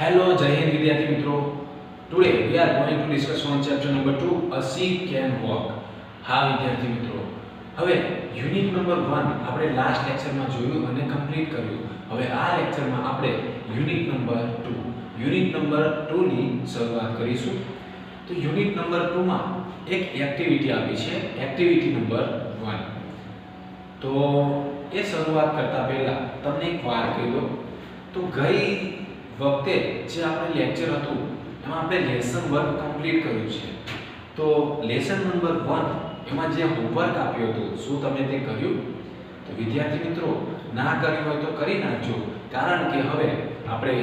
Hello, Jai Hind વિદ્યાર્થી મિત્રો. Today we are going to discuss on chapter number 2, A Sheep Can Walk. હા વિદ્યાર્થી મિત્રો, હવે યુનિટ નંબર 1 આપણે લાસ્ટ લેક્ચરમાં જોયું અને કમ્પ્લીટ કર્યું. હવે આ લેક્ચરમાં આપણે યુનિટ નંબર 2 ની શરૂઆત કરીશું. તો યુનિટ નંબર 2 માં એક એક્ટિવિટી આપી છે, એક્ટિવિટી નંબર 1. તો એ શરૂઆત કરતા પહેલા તમને એક વાત કહી દો. તો ગઈ વખતે જે આપણે લેક્ચર હતું એમાં આપણે લેસન 1 કમ્પ્લીટ કર્યું છે. તો લેસન નંબર 1 એમાં જે હોમવર્ક આપ્યું હતું શું તમે તે કર્યું? તો વિદ્યાર્થી મિત્રો ના કર્યું હોય તો કરી નાખજો, કારણ કે હવે આપણે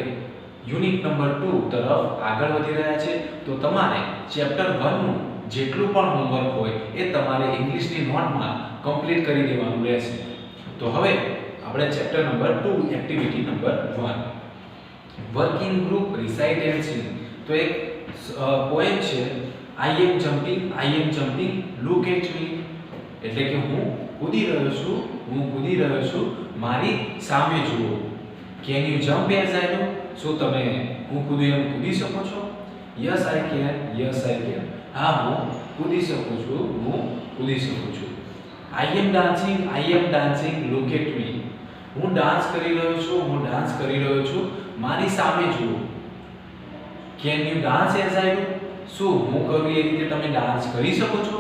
યુનિટ નંબર 2 તરફ આગળ વધી રહ્યા છે. તો તમારે ચેપ્ટર 1 નું જેટલું પણ હોમવર્ક હોય એ તમારે ઇંગ્લિશની નોટમાં કમ્પ્લીટ કરી દેવાનું રહેશે. તો હવે આપણે chapter number 2 activity number 1 working group recite and sing. તો એક પોએમ છે, I am jumping look at me. એટલે કે હું કૂદી રહ્યો છું મારી સામે જુઓ. Can you jump as I do? શું તમે હું કૂદું એમ કૂદી શકો છો? Yes I can. હા હું કૂદી શકું છું. I am dancing look at me. હું ડાન્સ કરી રહ્યો છું મારી સામે જુઓ. Can you dance as I do? શું હું કરું એ રીતે તમે ડાન્સ કરી શકો છો?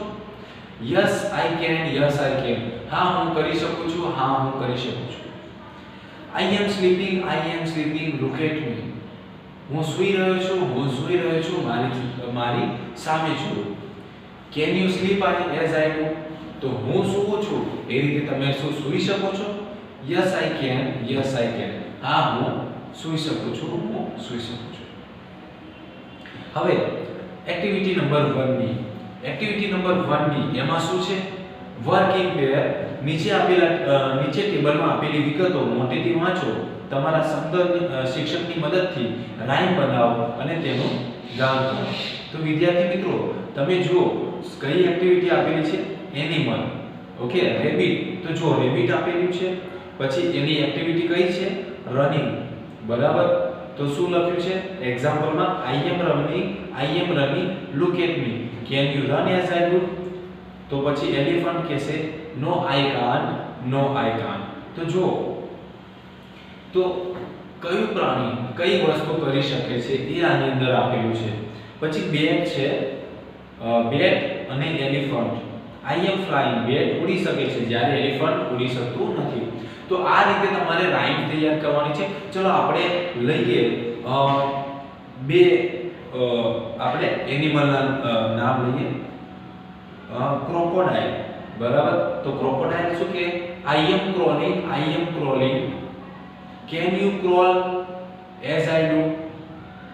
Yes I can. હા હું કરી શકું છું. I M sleeping look at me. હું સૂઈ રહ્યો છું મારી સામે જુઓ. Can you slip as I do? તો હું સૂવું છું એ રીતે તમે શું સૂઈ શકો છો? Yes I can. હા હું સૂઈ શકું છું. હવે એક્ટિવિટી નંબર 1 એમાં શું છે? વર્ક ઇન પેર. નીચે ટેબલમાં આપેલી વિગતો મોટેથી વાંચો. તમારા શબ્દ શિક્ષકની મદદથી રાઇમ બનાવો અને તેનું ગાન કરો. તો વિદ્યાર્થી મિત્રો તમે જુઓ કઈ એક્ટિવિટી આપેલી છે? એનિમલ. Okay, rabbit. તો જો રેબિટ આપેલું છે, પછી એની એક્ટિવિટી કઈ છે? રનિંગ. બરાબર. તો શું લખ્યું છે એક્ઝામ્પલમાં? I am running look at me. Can you run as I do? તો પછી એલિફન્ટ કહેશે નો આઈ કાન્ટ. તો જો તો કયું પ્રાણી કઈ વસ્તુ કરી શકે છે એ આની અંદર આપેલું છે. પછી બેટ છે, બેટ અને એલિફન્ટ. આઈ એમ ફ્લાઇંગ. બેટ ઉડી શકે છે જ્યારે એલિફન્ટ ઉડી શકતું નથી. તો આ રીતે તમારે રાઇમ તૈયાર કરવાની છે. ચલો આપણે લઈએ બે આપણે એનિમલના નામ લઈએ. ક્રોકોડાઇલ. બરાબર. તો ક્રોકોડાઇલ શું કે? I am crawling. Can you crawl as I do?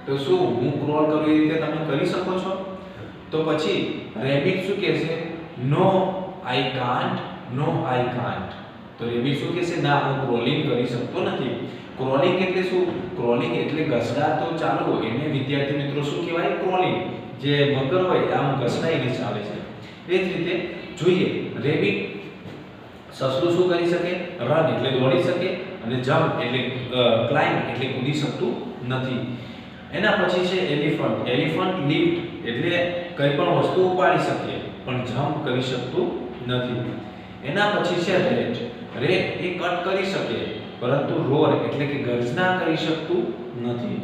તો શું હું ક્રોલ કરું એ રીતે તમે કરી શકો છો? તો પછી રેબિટ શું કહે છે? નો આઈ કાન્ટ. તો રેબિટ શું કહે છે? ના હું ક્રોલિંગ કરી શકતો નથી. ક્રોલિંગ એટલે શું? ક્રોલિંગ એટલે ઘસડાતો ચાલવો. એને વિદ્યાર્થી મિત્રો શું કહેવાય? ક્રોલિંગ. જે મગર હોય આમ ઘસડાઈને ચાલે છે. એ જ રીતે જોઈએ રેબિટ. સસલું શું કરી શકે? રન એટલે દોડી શકે, અને જમ્પ એટલે ક્લાઇમ્બ એટલે કૂદી શકતું નથી. એના પછી છે એલિફન્ટ લિફ્ટ એટલે કઈ પણ વસ્તુ ઉપાડી શકે પણ જમ્પ કરી શકતું નથી. એના પછી છે રેટ. રેટ એ કટ કરી શકે પરંતુ રોર એટલે કે ગર્જના કરી શકતું નથી.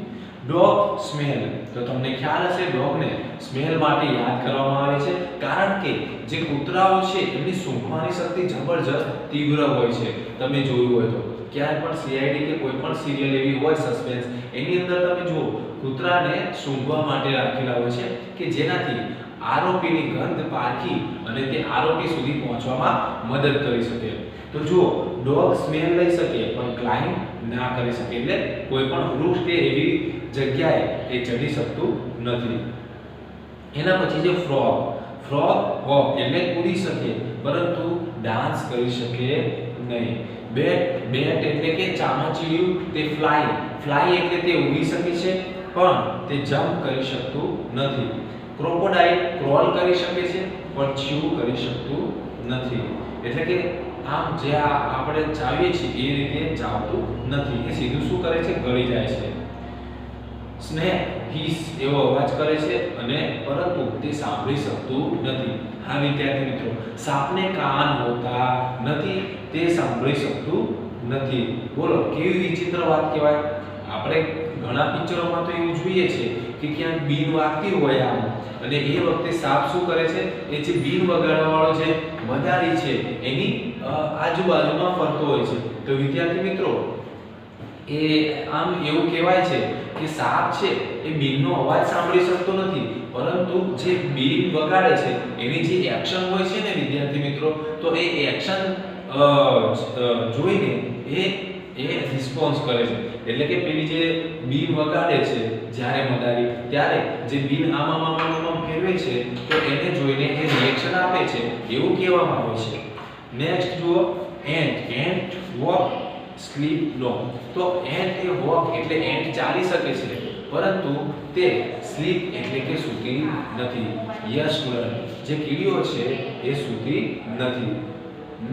Dog smell. તો તમને ખ્યાલ હશે ડોગને સ્મેલ માટે યાદ કરવામાં આવે છે, કારણ કે જે કૂતરાઓ છે એમની સૂંઘવાની શક્તિ જબરજસ્ત તીવ્ર હોય છે. તમે જોયું હોય તો ક્યાંય પણ સીઆઈડી કે કોઈ પણ સિરિયલ એવી હોય સસ્પેન્સ, એની અંદર તમે જુઓ કૂતરાને સૂંઘવા માટે રાખેલા હોય છે કે જેનાથી આરોપીની ગંધ પારખી અને તે આરોપી સુધી પહોંચવામાં મદદ કરી શકે. તો જુઓ ડોગ સ્મેલ લઈ શકે પણ ક્લાઇમ્બ ના કરી શકે, એટલે કોઈ પણ વૃક્ષ કે એવી જગ્યાએ એ ચડી શકતું નથી. એના પછી છે ફ્રોગ. હોપ એટલે કૂદી શકે પરંતુ ડાન્સ કરી શકે નહીં. બેટ એટલે કે ચામાચીડિયું. તે ફ્લાય એટલે તે ઉડી શકે છે પણ તે જમ્પ કરી શકતું નથી. ક્રોકોડાઇલ ક્રોલ કરી શકે છે પણ ચીવ કરી શકતું નથી. એટલે કે આમ જે આપણે ચાવીએ છીએ એ રીતે ચાવતું નથી. એ સીધું શું કરે છે? ગળી જાય છે. સ્નેક હિસ એવો અવાજ કરે છે અને પરંતુ તે સાંભળી શકતું નથી. હા વિદ્યાર્થી મિત્રો, સાપને કાન હોતા નથી, તે સાંભળી શકતું નથી. બોલો કેવી વિચિત્ર વાત કહેવાય. આપણે ઘણા પિક્ચરોમાં તો એવું જોઈએ છે કે ક્યાંક બીન વાગતી હોય આમ, અને એ વખતે સાપ શું કરે છે, એ જે બીન વગાડવાવાળો જે મદારી છે એની આજુબાજુમાં ફરતો હોય છે. તો વિદ્યાર્થી મિત્રો, એ આમ એવું કહેવાય છે કે સાપ છે એ બીનનો અવાજ સાંભળી શકતો નથી, પરંતુ જે બીન વગાડે છે એની જે એક્શન હોય છે ને વિદ્યાર્થી મિત્રો, તો એ એક્શન જોઈને એ રિસ્પોન્સ કરે છે. એટલે કે પેલી જે બીન વગાડે છે જ્યારે મદારી, ત્યારે જે બીન આમ ફેરવે છે તો એને જોઈને એ રિએક્શન આપે છે, એવું કહેવામાં આવે છે. નેક્સ્ટ જુઓ, એન્ટ વોક સ્લીપ લોંગ. તો એન્ટ એ વોક એટલે એન્ટ ચાલી શકે છે, પરંતુ તે સ્લીપ એટલે કે સૂતી નથી. યસ સ્ટુડન્ટ, જે કીડીઓ છે એ સૂતી નથી.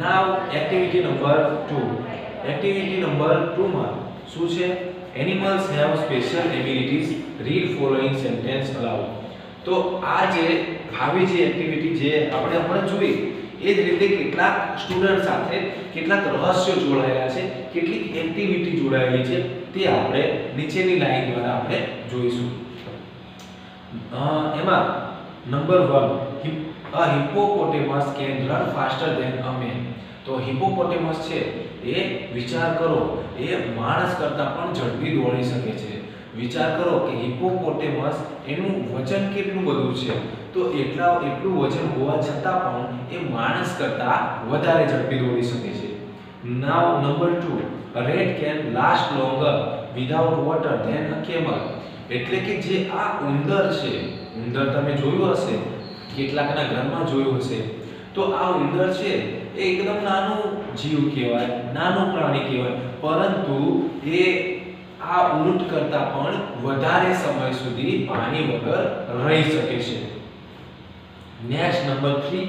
નાવ એક્ટિવિટી નંબર 2. એક્ટિવિટી નંબર 2 માં શું છે? Animals have special abilities, read following sentence allowed. તો આ જે આવી જે એક્ટિવિટી જે આપણે હમણાં જોઈ, એ જ રીતે કેટલાક સ્ટુડન્ટ સાથે કેટલાક રહસ્યો જોડાયેલા છે, કેટલીક એક્ટિવિટી જોડાયેલી છે, તે આપણે નીચેની લાઈન દ્વારા આપણે જોઈશું. એમાં number 1, a hippopotamus can run faster than a man. તો હિપોપોટેમસ છે એ, વિચાર કરો, એ માણસ કરતાં પણ ઝડપી દોડી શકે છે. વિચાર કરો કે હિપોપોટેમસ એનું વજન કેટલું બધું છે, તો એટલું વજન હોવા છતાં પણ એ માણસ કરતાં વધારે ઝડપી દોડી શકે છે. નાવ number 2, a rat can last longer without water than a camel. એટલે કે જે આ ઉંદર છે, ઉંદર તમે જોયું હશે, કેટલાકના ઘરમાં જોયું હશે, તો આ ઉંદર છે એ એકદમ નાનું જીવ કહેવાય, નાનું પ્રાણી કહેવાય, પરંતુ એ આ ઊંટ કરતાં પણ વધારે સમય સુધી પાણી વગર રહી શકે છે. Next number 3,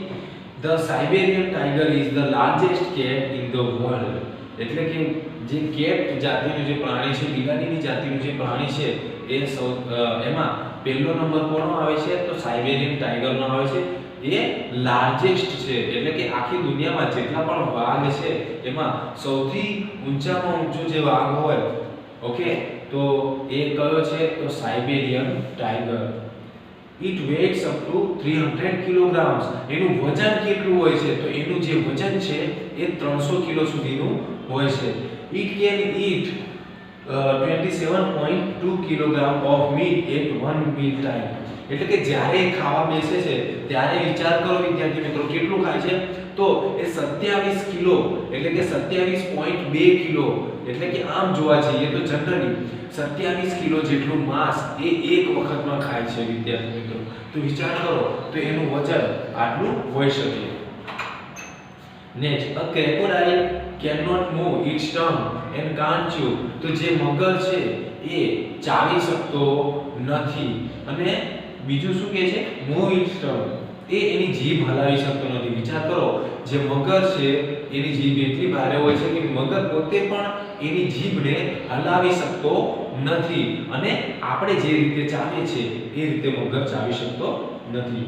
the Siberian tiger is the largest cat in the world. એટલે કે જે કેટ જાતિનું જે પ્રાણી છે, બિલાડીની જાતિનું જે પ્રાણી છે, એ એમાં પહેલો નંબર કોનો આવે છે? તો સાઇબેરિયન ટાઈગરનો આવે છે. એ લાર્જેસ્ટ છે, એટલે કે આખી દુનિયામાં જેટલા પણ વાઘ છે એમાં સૌથી ઊંચામાં ઊંચો જે વાઘ હોય, ઓકે, તો એ કયો છે? તો Siberian tiger. It waits up to 300 kilograms. એનું વજન કેટલું હોય છે? તો એનું જે વજન છે એ 300 કિલો સુધીનું હોય છે. It can eat 27.2 kilogram of meat at one meal time. એટલે કે જ્યારે ખાવા બેસે છે ત્યારે વિચાર કરો વિદ્યાર્થી મિત્રો, કેટલું ખાય છે? તો એ 27 કિલો, એટલે કે 27.2 કિલો, એટલે કે આમ જોવા જઈએ તો જનરલી 27 કિલો જેટલું માંસ એ એક વખતમાં ખાય છે વિદ્યાર્થી મિત્રો. તો વિચાર કરો તો એનું વજન આટલું હોઈ શકે. Next, a crocodile cannot move its tongue and can't chew. તો જે મગર છે એ ચાવી શકતો નથી, અને બીજું શું કહે છે? મૂવ ઇટ્સ ટંગ, એ એની જીભ હલાવી શકતો નથી. વિચાર કરો, જે મગર છે એની જીભ એટલી ભારે હોય છે કે મગર પોતે પણ એની જીભને હલાવી શકતો નથી, અને આપણે જે રીતે ચાવીએ છીએ એ રીતે મગર ચાવી શકતો નથી.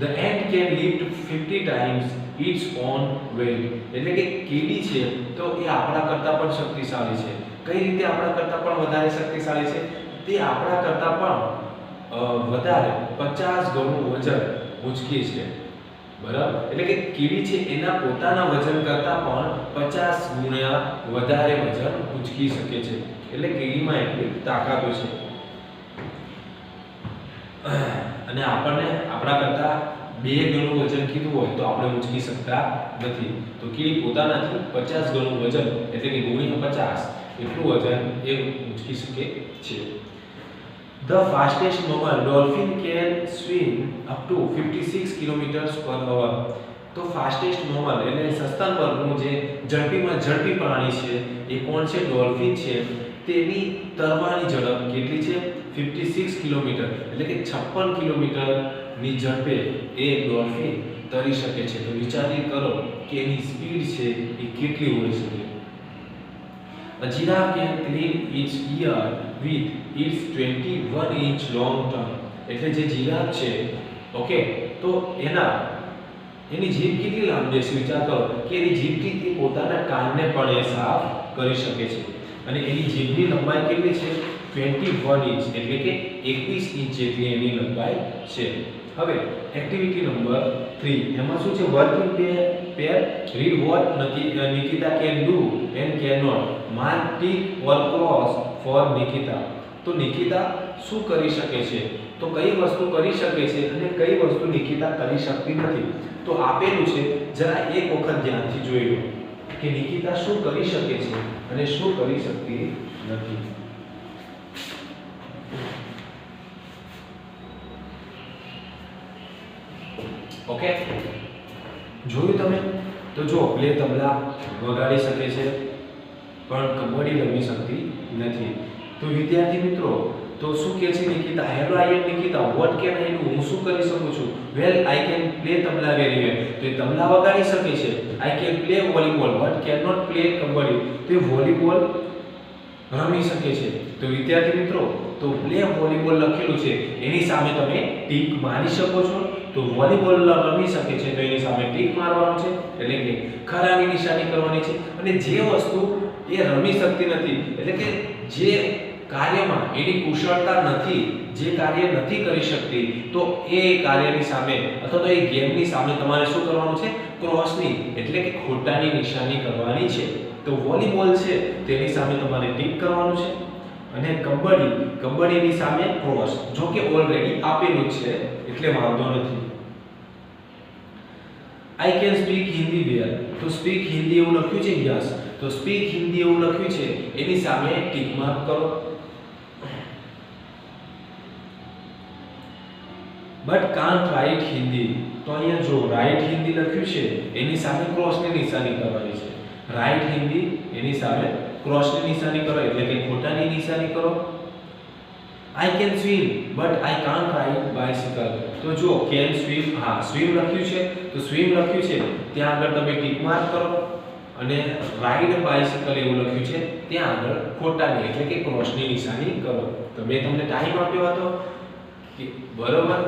The ant can lift 50 times its own weight. એટલે કે કીડી છે તો એ આપણા કરતાં પણ શક્તિશાળી છે. કઈ રીતે આપણા કરતાં પણ વધારે શક્તિશાળી છે? તે આપણા કરતાં પણ વધારે 50 ગણું વજન ઉંચકી છે. બરાબર? એટલે કે કીડી છે એના પોતાના વજન કરતાં પણ 50 ગુણ્યા વધારે વજન ઉંચકી શકે છે. એટલે કીડીમાં એટલી તાકાતો છે. અને આપણને આપણા કરતાં 2 ગણું વજન કીધું હોય તો આપણે ઉંચકી શકતા નથી. તો કીડી પોતાનાથી 50 ગણું વજન, એટલે કે ગુણ્યા 50 એટલું વજન એ ઉંચકી શકે છે. The fastest mammal dolphin can swim up to 56 km/h. તો ફાસ્ટેસ્ટ મેમલ એટલે સસ્તન વર્ગનું જે ઝડપીમાં ઝડપી પ્રાણી છે એ કોણ છે? ડોલ્ફિન છે. તેની તરવાની ઝડપ કેટલી છે? 56 કિલોમીટર, એટલે કે 56 કિલોમીટરની ઝડપે એ ડોલ્ફિન તરી શકે છે. તો વિચારી કરો કે એની સ્પીડ છે એ કેટલી હોઈ શકે. A giraffe can clean its ear with its 21 inch long tongue. એટલે જે જીરાફ છે ઓકે તો એની જીભ કેટલી લાંબી છે વિચાર કરો કે એની જીભથી એ પોતાના કાનને પણ એ સાફ કરી શકે છે અને એની જીભની લંબાઈ કેટલી છે 21 ઇંચ એટલે કે 21 ઇંચ જેટલી એની લંબાઈ છે હવે એક્ટિવિટી નંબર 3 એમાં શું છે work in pair read what Nikita can do and can not mark tick or cross for Nikita તો નિકિતા શું કરી શકે છે તો કઈ વસ્તુ કરી શકે છે અને કઈ વસ્તુ નિકિતા કરી શકતી નથી તો આપેલું છે જરા એક વખત ધ્યાનથી જોઈ લો કે નિકિતા શું કરી શકે છે અને શું કરી શકતી નથી ઓકે જોયું તમે તો જો પ્લે તબલા વગાડી શકે છે પણ કબડ્ડી રમી શકતી નથી તો વિદ્યાર્થી મિત્રો તો શું કહે છે Nikita hello I am Nikita what can I do હું શું કરી શકું છું well I can play tabla very well તો એ તબલા વગાડી શકે છે I can play volleyball but can not play kabaddi તો એ વોલીબોલ રમી શકે છે તો વિદ્યાર્થી મિત્રો તો પ્લે વોલીબોલ લખેલું છે એની સામે તમે ટીક મારી શકો છો તો વોલીબોલ રમી શકે છે તો એની સામે ટીક મારવાનું છે એટલે કે ખરાની નિશાની કરવાની છે અને જે વસ્તુ એ રમી શકતી નથી એટલે કે જે કાર્યમાં એની કુશળતા નથી જે કાર્ય નથી કરી શકતી તો એ કાર્યની સામે અથવા તો એ ગેમની સામે તમારે શું કરવાનું છે ક્રોસની એટલે કે ખોટાની નિશાની કરવાની છે તો વોલીબોલ છે તેની સામે તમારે ટીક કરવાનું છે અને કબડ્ડીની સામે ક્રોસ જો કે ઓલરેડી આપેલું છે એટલે વાંધો નથી I can speak Hindi well તો સ્પીક હિન્દી એવું લખ્યું છે યસ તો સ્પીક હિન્દી એવું લખ્યું છે એની સામે ટીક માર્ક કરો બટ કાન્ટ રાઇટ હિન્દી તો અહીંયા જો રાઇટ હિન્દી લખ્યું છે એની સામે ક્રોસની નિશાની કરવાની છે રાઇટ હિન્દી એની સામે ક્રોસની નિશાની કરો એટલે કે ખોટાની નિશાની કરો I can swim but I can't ride bicycle તો જો can swim હા swim લખ્યું છે તો swim લખ્યું છે ત્યાં આગળ તમે ટીક માર્ક કરો અને ride bicycle એવું લખ્યું છે ત્યાં આગળ ખોટાની એટલે કે ક્રોસની નિશાની કરો તો મેં તમને ટાઈમ આપ્યો હતો કે બરોબર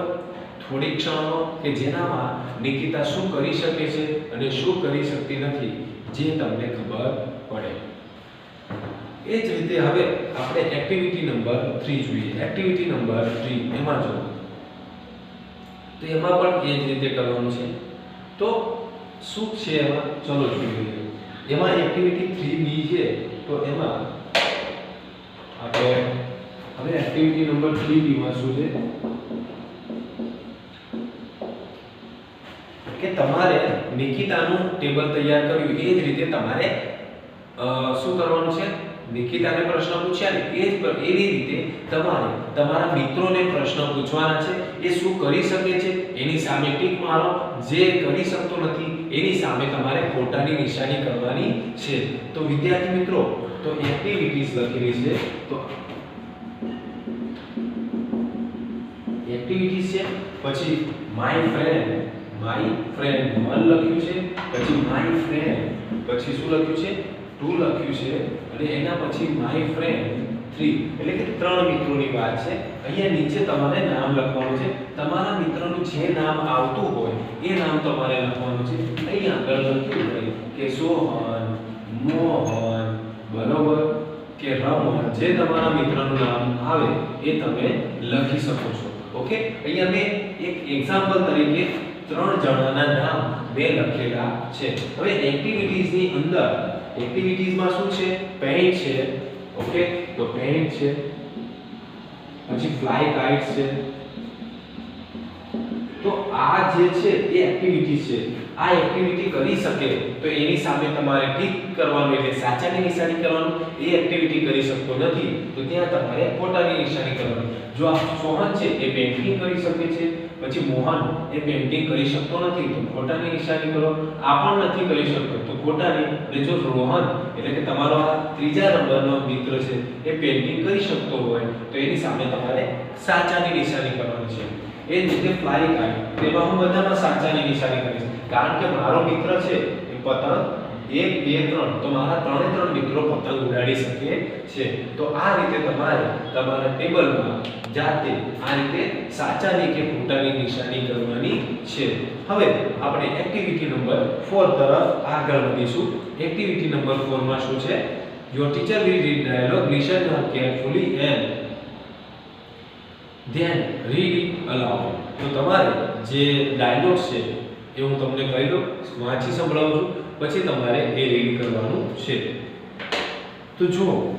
થોડી ક્ષણો કે જેનામાં નિકિતા શું કરી શકે છે અને શું કરી શકતી નથી જે તમને ખબર પડે એ જ રીતે હવે આપણે એક્ટિવિટી નંબર 3 જોઈએ એક્ટિવિટી નંબર 3 એમાં જો તો એમાં પણ એ જ રીતે કરવાનું છે તો શું છે એમાં ચલો જોઈએ એમાં એક્ટિવિટી 3B છે તો એમાં આપણે હવે એક્ટિવિટી નંબર 3B માં શું છે કે તમારે નિકિતાનું ટેબલ તૈયાર કર્યું એ જ રીતે તમારે શું કરવાનું છે નિકિતાને પ્રશ્ન પૂછ્યા ને એવી રીતે તમારે તમારા મિત્રોને પ્રશ્ન પૂછવાના છે એ શું કરી શકે છે એની સામે ટીક મારો જે કરી શકતો નથી એની સામે તમારે ખોટાની નિશાની કરવાની છે તો વિદ્યાર્થી મિત્રો તો એક્ટિવિટીઝ લખેલી છે તો એક્ટિવિટીઝ છે પછી માય ફ્રેન્ડ મન લખ્યું છે પછી માય ફ્રેન્ડ પછી શું લખ્યું છે 2 લખ્યું છે અને એના પછી માય ફ્રેન્ડ 3 એટલે કે ત્રણ મિત્રોની વાત છે અહીંયા નીચે તમારે નામ લખવાનું છે તમારા મિત્રનું જે નામ આવતું હોય એ નામ તમારે લખવાનું છે અહીંયા આગળ લખ્યું હોય કે સોહન મોહન બરોબર કે રમણ જે તમારા મિત્રનું નામ આવે એ તમે લખી શકો છો ઓકે અહીંયા મેં એક એક્ઝામ્પલ તરીકે 3 જણાના નામ મેં લખેલા છે હવે એક્ટિવિટીઝની અંદર એક્ટિવિટીઝમાં શું છે પેઇન્ટ છે ઓકે તો પેઇન્ટ છે પછી ફ્લાય કાઇટ્સ છે તો આ જે છે એ એક્ટિવિટી છે આ એક્ટિવિટી કરી શકે તો એની સામે તમારે ટીક કરવાનું એટલે સાચાની નિશાની કરવાનું એ એક્ટિવિટી કરી શકતો નથી તો ત્યાં તમારે ખોટાની નિશાની કરવાની જો આ સોહન છે એ પેઇન્ટિંગ કરી શકે છે પછી મોહન એ પેઇન્ટિંગ કરી શકતો નથી તો ખોટાની નિશાની કરો આ પણ નથી કરી શકતો તો ખોટાની અને જો રોહન એટલે કે તમારો આ ત્રીજા નંબરનો મિત્ર છે એ પેઇન્ટિંગ કરી શકતો હોય તો એની સામે તમારે સાચાની નિશાની કરવાની છે એ જ રીતે ફ્લાય કાઇટ તેમાં હું બધામાં સાચાની નિશાની કરીશ કારણ કે મારો મિત્ર છે એ પતંગ 1 2 3 તો મારા ત્રણે ત્રણ મિત્રો પતંગ ઉડાડી શકે છે. તો આ રીતે તમારે તમારા ટેબલમાં જાતે આ રીતે સાચાની કે ખોટાની નિશાની કરવાની છે. હવે આપણે એક્ટિવિટી નંબર 4 તરફ આગળ વધીશું. એક્ટિવિટી નંબર 4 માં શું છે? Your teacher will read dialogue, listen carefully and then read it aloud. તો તમારે જે ડાયલોગ છે એ હું તમને કહી દઉં, વાંચી સંભળાવું છું, પછી તમારે એ રીડ કરવાનું છે. તો જુઓ,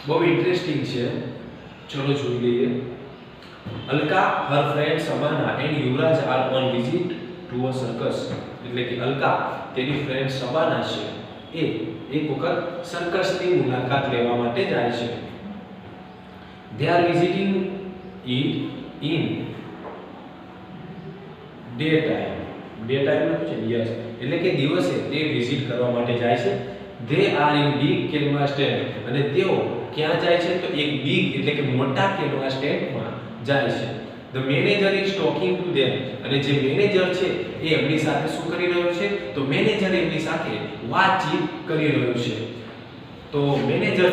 બહુ ઇન્ટરેસ્ટિંગ છે. ચલો જોઈ લઈએ. Alka, her friend Sabana and Yuvraj are on visit to a circus. એટલે કે અલકા તેની ફ્રેન્ડ સબાના છે એ એક વખત સર્કસની મુલાકાત લેવા માટે જાય છે. They are visiting it in daytime. Daytime માં છે યસ, એટલે કે દિવસે તે વિઝિટ કરવા માટે જાય છે. They are in big canvas tent. અને તેઓ ક્યાં જાય છે? તો એક big એટલે કે મોટા canvas tent માં જાય છે. The manager is talking to them. અને જે મેનેજર છે એ એમની સાથે શું કરી રહ્યો છે? તો મેનેજર એમની સાથે વાતચીત કરી રહ્યો છે. તો મેનેજર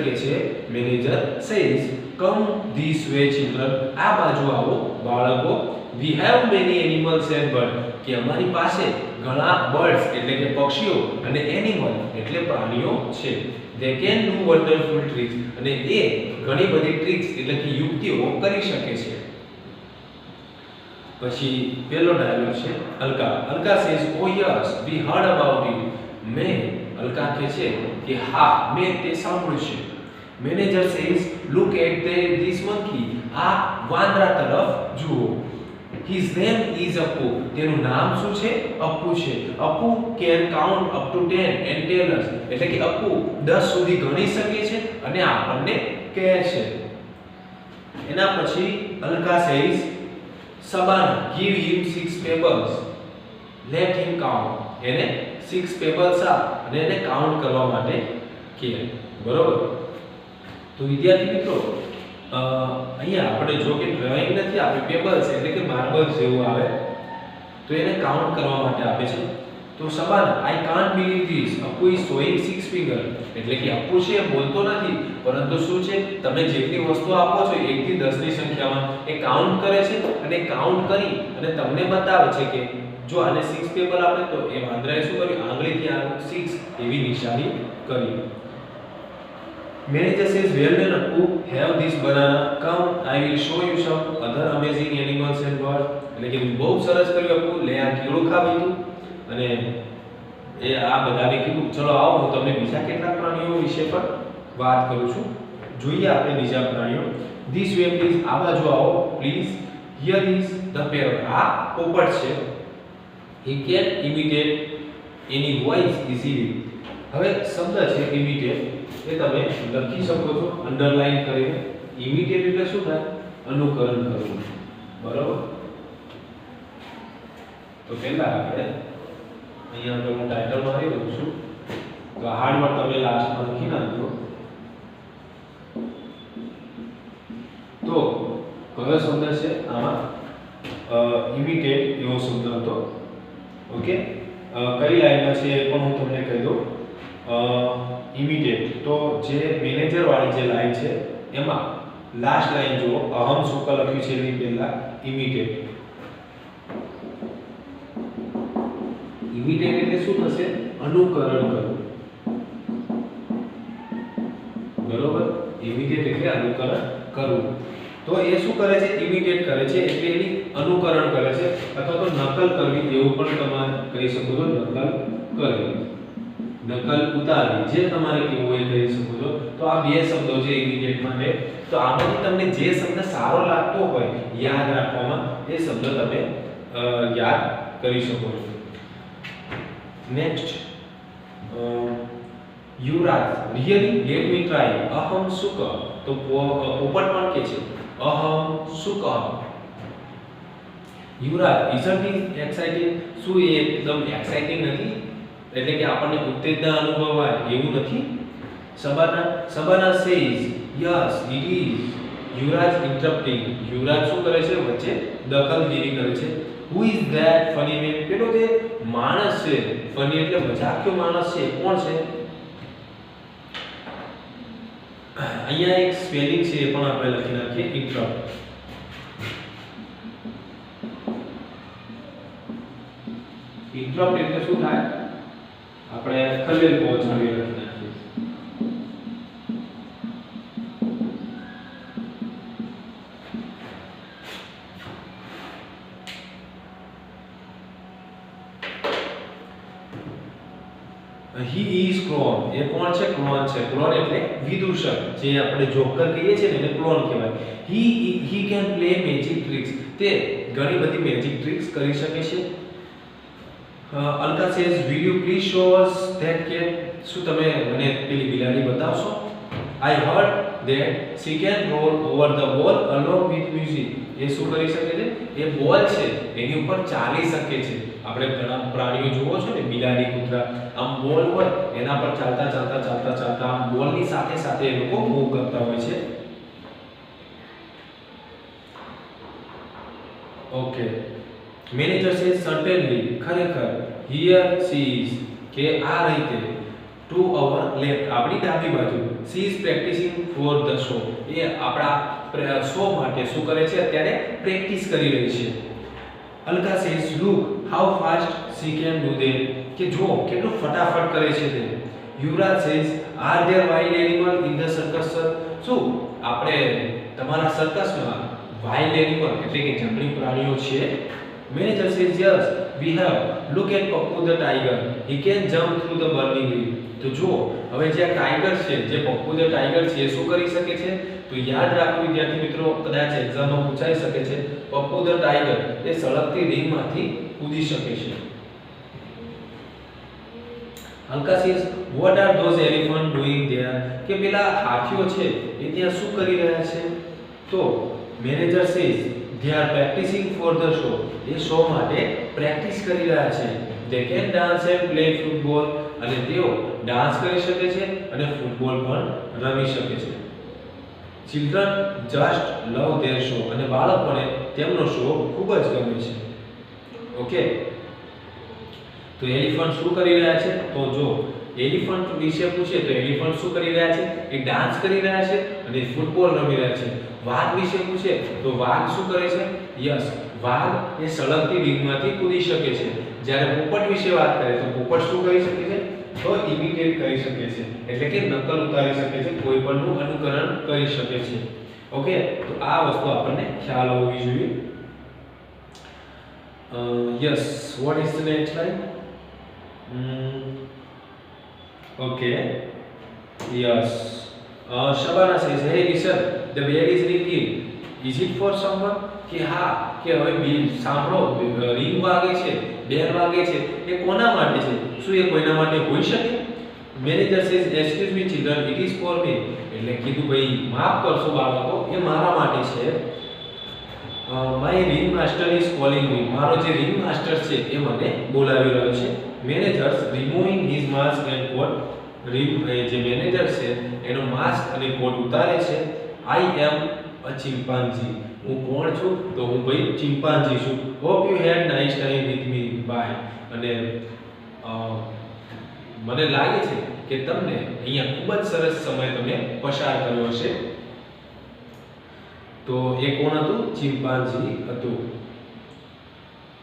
કે છે, manager says come this way children. આ બાજુ આવો બાળકો. We have many animals and birds. કે અમારી પાસે ઘણા બર્ડ્સ એટલે કે પક્ષીઓ અને એનિમલ એટલે પ્રાણીઓ છે. They can do wonderful tricks. અને એ ઘણી બધી ટ્રિક્સ એટલે કે યુક્તિઓ કરી શકે છે. પછી પહેલો ડાયલોગ છે Alka says oh yes we heard about it. Alka કહે છે કે હા મેં તે સાંભળ્યું છે. Manager says look at this monkey. આ વાંદરા તરફ જુઓ. His name is Appu. તેનું નામ શું છે? અપ્પુ છે. Appu can count up to 10 and tell us. એટલે કે અપ્પુ 10 સુધી ગણી શકે છે અને આપણને કહે છે. એના પછી Alka says Sabana give him 6 pebbles. Let him count. એને 6 pebbles અને એને કાઉન્ટ કરવા માટે કહે. બરોબર? તો વિદ્યાર્થી મિત્રો અહીંયા આપણે જો કે ડ્રોઈંગ નથી આપે, પેબલ્સ એટલે કે માર્બલ્સ જેવું આવે, તો એને કાઉન્ટ કરવા માટે આપે છે. તો Sabana I can't believe this. Appu is showing 6 finger. એટલે કે અપ્પુ છે એ બોલતો નથી, પરંતુ શું છે? તમે જેટલી વસ્તુ આપો છો 1 થી 10 ની સંખ્યામાં એ કાઉન્ટ કરે છે અને કાઉન્ટ કરી અને તમને બતાવે છે કે જો આને 6 પેબલ આપે તો એ વાંદરાએ શું કર્યું? આંગળીથી આ 6 એવી નિશાની કરી. Manager says, well done Appu, have this banana. Come, I will show you some other amazing animals and birds. એટલે કે બહુ સરસ કર્યું અપ્પુ, લે આ કીડું ખા બીજું. અને એ આ બધાને કીધું ચલો આવો હું તમને બીજા કેટલાક પ્રાણીઓ વિશે પણ વાત કરું છું. જોઈએ આપણે બીજા પ્રાણીઓ. This way please. આ બાજુ આવો please. Here is the parrot. આ પોપટ છે. He can imitate any voice easily. હવે શબ્દ છે ઇમિટેટ, એ તમે લખી શકો છો અંડરલાઈન કરીને. ઇમિટેટ એટલે શું થાય? અનુકરણ કરવું. બરાબર? તો પહેલા આપણે અહીંયા તો હું ટાઇટલ મારી દઉં છું, તો હાર્ડવર્ક તમે લાસ્ટમાં લખી નાખજો. તો કયો શબ્દ છે આમાં? ઇમિટેટ એવો શબ્દ હતો. ઓકે, કઈ લાઈનમાં છે એ પણ હું તમને કહી દઉં. ઇમિટેટ તો જે મેનેજર વાળી જે લાઈન છે એમાં લાસ્ટ લાઈન જુઓ, અહમ સુક લખ્યું છે એની પહેલા ઇમિટેટ. ઇમિટેટ એટલે શું થશે? અનુકરણ કરવું. બરોબર? ઇમિટેટ એટલે અનુકરણ કરવું. તો એ શું કરે છે? ઇમિટેટ કરે છે એટલે એની અનુકરણ કરે છે અથવા તો નકલ કરવી એવું પણ તમે કહી શકો છો. નકલ કરવી, નકલ ઉતારવી, જે તમારે કેવું હોય કહી શકો છો. તો આ બે શબ્દો છે ઇમિટેટ માટે. તો આમાંથી તમને જે શબ્દ સારો લાગતો હોય યાદ રાખવામાં એ શબ્દ તમે યાદ કરી શકો છો. નેક્સ્ટ યુવરાજ રિયલી લેટ મી ટ્રાય. અહમ સુક. તો પોપટ પણ કે છે અહમ સુક. યુવરાજ ઇઝન્ટ ઇટ એક્સાઇટિંગ. શું એ એકદમ એક્સાઇટિંગ નથી? એટલે કે આપણને ઉત્તેજના અનુભવાય એવું નથી? Sabana says yes it is. Yuvraj interrupting. Yuvraj શું કરે છે? વચ્ચે દખલગીરી કરે છે. who is that funny man? પેલો જે માણસ છે ફની એટલે મજાકિયો માણસ છે કોણ છે? અહીંયા એક સ્પેલિંગ છે એ પણ આપણે લખી નાખીએ ઇન્ટરપ્ટ. ઇન્ટરપ્ટ એટલે શું થાય? આપણે ખલેલ પહોંચાડી લખી નાખીએ. He is clone. એ કોણ છે? ક્લોન છે. ક્લોન એટલે વિદૂષક, જે આપણે જોકર કહીએ છીએ ને એને ક્લોન કહેવાય. He can play magic tricks. તે ઘણી બધી મેજિક ટ્રિક્સ કરી શકે છે. Alka says, will you please show us that cat? શું તમે મને પેલી બિલાડી બતાવશો? I heard that she can roll over the ball along with music. એ શું કરી શકે છે? એ બોલ છે એની ઉપર ચાલી શકે છે. આપણે ઘણા પ્રાણીઓ જોવો છો ને, બિલાડી, કૂતરા, આમ બોલ હોય એના પર ચાલતા ચાલતા ચાલતા ચાલતા આમ બોલની સાથે સાથે એ લોકો મૂવ કરતા હોય છે. ઓકે, મેનેજર સે સર્ટેનલી, ખરેખર, હિયર સી ઇઝ, કે આ રીતે, ટુ અવર લેફ્ટ, આપણી ડાબી બાજુ, she is practicing for the show, એ આપણા શો માટે શું કરે છે? અત્યારે પ્રેક્ટિસ કરી રહી છે. Alka says, look how fast she can do that, કે જો કેટલું ફટાફટ કરે છે તે. Yuvraj says, are there wild animal in the circus? શું આપણે તમારા સર્કસમાં વાઇલ્ડ એનિમલ એટલે કે જંગલી પ્રાણીઓ છે? Manager says, yes we have, look at Pappu the tiger, he can jump through the burning ring. તો જો હવે જે ટાઈગર છે, જે પપ્પુ ધ ટાઈગર છે, એ શું કરી શકે છે? તો યાદ રાખો વિદ્યાર્થી મિત્રો, કદાચ એક્ઝામમાં પૂછાઈ શકે છે, પપ્પુ ધ ટાઈગર એ સળગતી રિંગમાંથી કૂદી શકે છે. Alka says, what are those elephant doing there, કે પેલા હાથીઓ છે એ ત્યાં શું કરી રહ્યા છે? તો manager says, they are practicing for the show, A show માટે પ્રેક્ટિસ કરી રહ્યા છે. they can dance and play football, અને તેઓ ડાન્સ કરી શકે છે અને ફૂટબોલ પણ રમી શકે છે. children just love their show, અને બાળકોને તેમનો શો ખૂબ જ ગમે છે. ઓકે, તો એલિફન્ટ શું કરી રહ્યા છે? તો જો એલિફન્ટ વિશે પૂછે તો એલિફન્ટ શું કરી રહ્યા છે? એ ડાન્સ કરી રહ્યા છે અને ફૂટબોલ રમી રહ્યા છે. વાઘ વિશે પૂછે તો વાઘ શું કરે છે? યસ, વાઘ એ સળગતી રિંગમાંથી કૂદી શકે છે. જ્યારે પોપટ વિશે વાત કરીએ તો પોપટ શું કરી શકે છે? તો ઇમિટેટ કરી શકે છે, એટલે કે નકલ ઉતારી શકે છે, કોઈ પણનું અનુકરણ કરી શકે છે. ઓકે, તો આ વસ્તુ આપણને ખ્યાલ હોવી જોઈએ. Yes, what is the next line? Okay. Yes. Shabana says, hey listen, the bell is ringing. Is it for someone? કે હા, કે હવે બેલ સાંભળો, રિંગ વાગે છે, બેલ વાગે છે, એ કોના માટે છે? શું એ કોઈના માટે હોઈ શકે? Manager says, excuse me children, it is for me. એટલે કીધું ભાઈ માફ કરશો બાળકો, એ મારા માટે છે. My ring master is calling me, મારો જે રિંગ માસ્ટર છે એ મને બોલાવી રહ્યો છે. Manager's removing his mask and coat, જે મેનેજર છે એનો માસ્ક અને કોટ ઉતારે છે. આઈ એમ અ ચિમ્પાન્ઝી, હું કોણ છું? તો હું ભાઈ ચિમ્પાન્ઝી છું. Hope you had nice time with me, bye. અને મને લાગે છે કે તમને અહીંયા ખૂબ જ સરસ સમય તમે પસાર કર્યો હશે. તો એ કોણ હતું? ચિમ્પાન્ઝી હતું.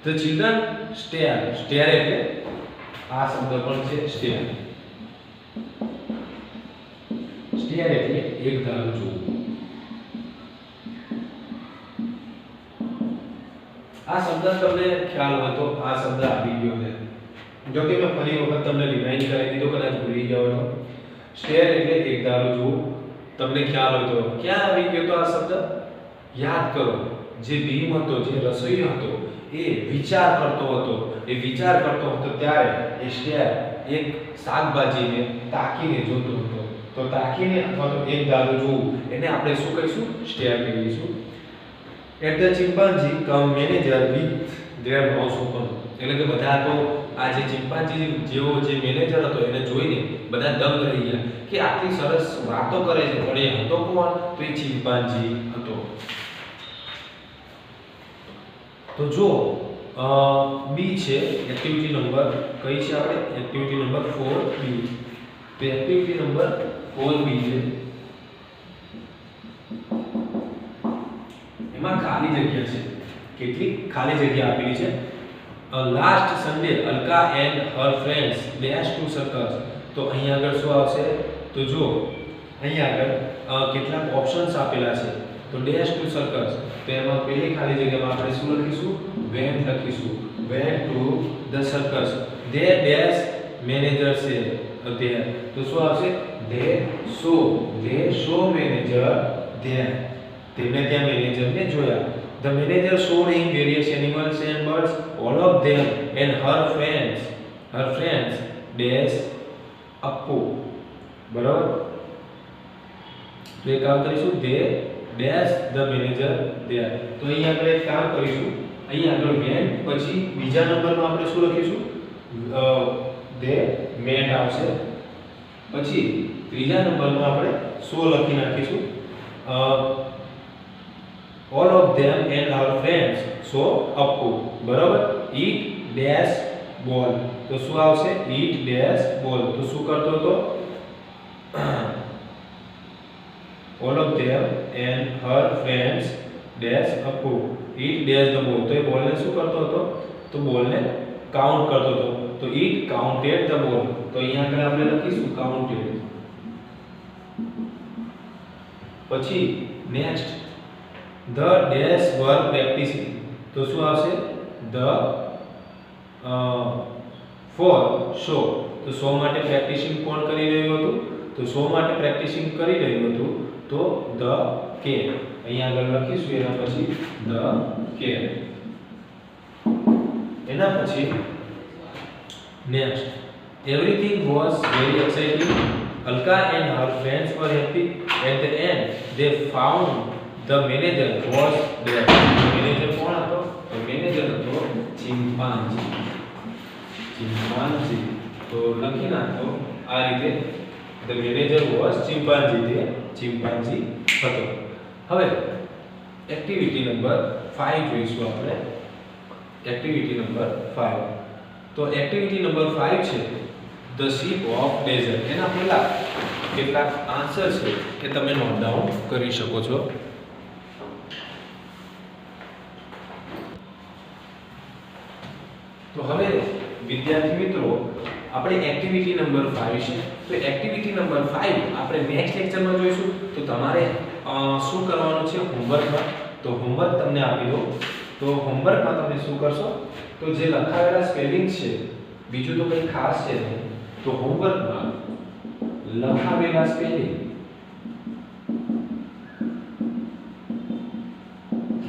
ધ ચિલ્ડ્રન સ્ટેર, સ્ટેર એટલે આ શબ્દ પણ છે સ્ટેર. સ્ટેર એટલે એક ધારું જોવું. આ શબ્દ તમને ખ્યાલ હોય તો આ શબ્દ આવી ગયો છે. જો કે મેં ફરી વખત તમને રિમાઇન્ડ કરાવી દીધો, કદાચ ભૂલી જાવ તો. સ્ટેર એટલે એક ધારું જોવું. તમને ખ્યાલ હોય તો ક્યાં આવી ગયો તો આ શબ્દ? યાદ કરો, જે ભીમ હતો, જે રસોઈયો હતો, એ વિચાર કરતો હતો. એ વિચાર કરતો હતો ત્યારે એ સ્ટેર એક શાકભાજીને તાકીને જોતો હતો. તો તાકીને અથવા તો એક ધારું જોવું એને આપણે શું કહીશું? સ્ટેર કહીશું. At the chimpanzee cum manager with their mouth open, એટલે કે બધા તો આ જે ચિમ્પાન્ઝી જેવો જે મેનેજર હતો એને જોઈને બધા દંગ રહી ગયા કે આટલી સરસ વાતો કરે છે, પણ એ હતો કોણ? તો એ ચિમ્પાન્ઝી હતો. તો જો બી છે એક્ટિવિટી નંબર કઈ છે આપણે એક્ટિવિટી નંબર 4 બી તો એક્ટિવિટી નંબર 4 બી છે એમાં ખાલી જગ્યા છે કેટલી ખાલી જગ્યા આપેલી છે last Sunday Alka and her friends dash to circus તો અહીં આગળ શું આવશે તો જો અહીં આગળ કેટલાક ઓપ્શન્સ આપેલા છે તો ડેશ ટુ સર્કસ તો એમાં પહેલી ખાલી જગ્યામાં આપણે શું લખીશું વેન લખીશું went to the circus they dash manager છે there તો શું આવશે they show manager there તેમને ત્યાં મેનેજરને જોયા the manager showed him various animals and birds all of them and her friends dash appo બરાબર તો એક કામ કરીશું they dash the manager there તો અહીં આપણે એક કામ કરીશું અહીં આગળ when પછી બીજા નંબરમાં આપણે શું લખીશું they met આવશે પછી ત્રીજા નંબરમાં આપણે so લખી નાખીશું all of them and our friends so appu બરાબર eat dash ball તો શું આવશે eat dash ball તો શું કરતો હતો all of them and her friends dash appu eat dash the ball તો એ બોલ ને શું કરતો હતો તો બોલ ને કાઉન્ટ કરતો હતો તો eat counted the ball તો અહીંયા આગળ આપણે લખીશું counted પછી next the dash were practicing તો શું આવશે the for show તો શો માટે પ્રેક્ટિસિંગ કોણ કરી રહ્યું હતું તો શો માટે પ્રેક્ટિસિંગ કરી રહ્યું હતું તો the cat અહીંયા આગળ લખીશું એના પછી the cat એના પછી next everything was very exciting Alka and her friends were happy at the end they found the manager was there manager કોણ હતો તો મેનેજર હતો ચિમ્પાન્જી તો લખી નાખો આ રીતે the manager was chimpanzee તે ચિમ્પાન્જી હતો હવે એક્ટિવિટી નંબર 5 જોઈશું આપણે એક્ટિવિટી નંબર 5 તો એક્ટિવિટી નંબર 5 છે the sheep of desert એના પહેલા કેટલાક આન્સર છે કે તમે નોટ ડાઉન કરી શકો છો તો હવે વિદ્યાર્થી મિત્રો આપણે એક્ટિવિટી નંબર 5 છે તો એક્ટિવિટી નંબર 5 આપણે નેક્સ્ટ લેક્ચરમાં જોઈશું તો તમારે શું કરવાનું છે હોમવર્કમાં તો હોમવર્ક તમને આપી દો તો હોમવર્કમાં તમે શું કરશો તો જે લખાવેલા સ્પેલિંગ છે બીજું તો કંઈ ખાસ છે નહીં તો હોમવર્કમાં લખાવેલા સ્પેલિંગ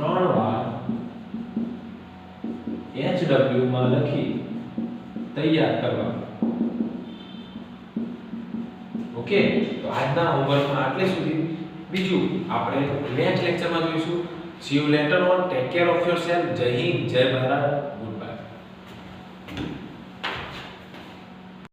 3 વાર HW માં લખી તૈયાર કરવા ઓકે તો આજના હોમવર્કમાં આટલે સુધી બીજું આપણે નેક્સ્ટ લેક્ચરમાં જોઈશું C you letter on take care of yourself જય હિન્દ જય ભારત ગુડ